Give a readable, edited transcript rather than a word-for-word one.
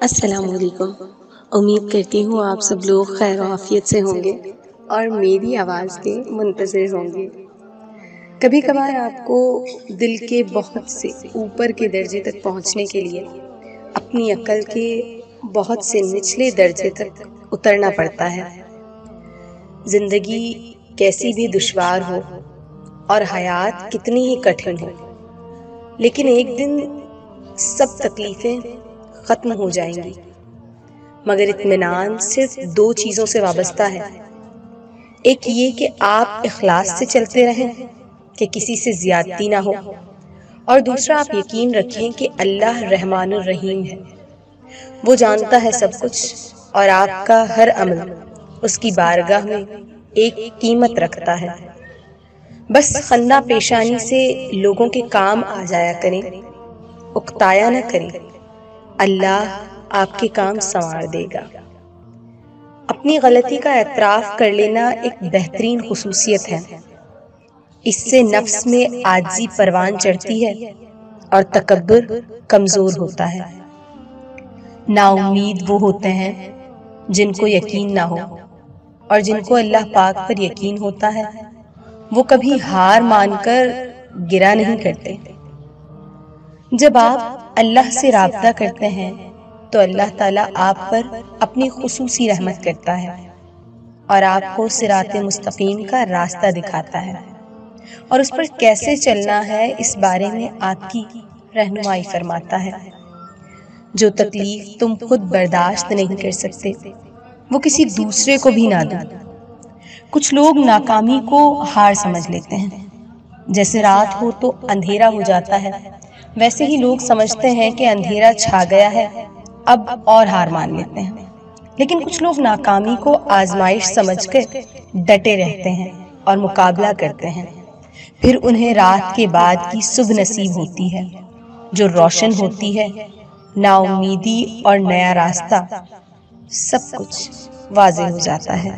السلام علیکم۔ امید کرتی ہوں آپ سب لوگ خیر و عافیت سے ہوں گے اور میری آواز کے منتظر ہوں گے۔ کبھی کبھار آپ کو دل کے بہت سے اوپر کے درجے تک پہنچنے کے لیے اپنی عقل کے بہت سے نچلے درجے تک اترنا پڑتا ہے۔ زندگی کیسی بھی دشوار ہو اور حیات کتنی ہی کٹھن ہو، لیکن ایک دن سب تکلیفیں ختم ہو جائیں گی، مگر اطمینان صرف دو چیزوں سے وابستہ ہے۔ ایک یہ کہ آپ اخلاص سے چلتے رہیں کہ کسی سے زیادتی نہ ہو، اور دوسرا آپ یقین رکھیں کہ اللہ رحمان الرحیم ہے۔ وہ جانتا ہے سب کچھ اور آپ کا ہر عمل اس کی بارگاہ میں ایک قیمت رکھتا ہے۔ بس خندہ پیشانی سے لوگوں کے کام آ جایا کریں، اکتایا نہ کریں، اللہ آپ کے کام سنوار دے گا۔ اپنی غلطی کا اعتراف کر لینا ایک بہترین خصوصیت ہے۔ اس سے نفس میں عاجزی پروان چڑھتی ہے اور تکبر کمزور ہوتا ہے۔ نا امید وہ ہوتے ہیں جن کو یقین نہ ہو، اور جن کو اللہ پاک پر یقین ہوتا ہے وہ کبھی ہار مان کر گرا نہیں کرتے۔ جب آپ اللہ سے رابطہ کرتے ہیں تو اللہ تعالیٰ آپ پر اپنی خصوصی رحمت کرتا ہے اور آپ کو صراط مستقیم کا راستہ دکھاتا ہے، اور اس پر کیسے چلنا ہے اس بارے میں آپ کی رہنمائی فرماتا ہے۔ جو تکلیف تم خود برداشت نہیں کر سکتے وہ کسی دوسرے کو بھی نہ دو۔ کچھ لوگ ناکامی کو ہار سمجھ لیتے ہیں۔ جیسے رات ہو تو اندھیرا ہو جاتا ہے، ویسے ہی لوگ سمجھتے ہیں کہ اندھیرا چھا گیا ہے، اب اور ہار مان لیتے ہیں۔ لیکن کچھ لوگ ناکامی کو آزمائش سمجھ کر ڈٹے رہتے ہیں اور مقابلہ کرتے ہیں، پھر انہیں رات کے بعد کی صبح نصیب ہوتی ہے جو روشن ہوتی ہے۔ نا امیدی اور نیا راستہ، سب کچھ واضح ہو جاتا ہے۔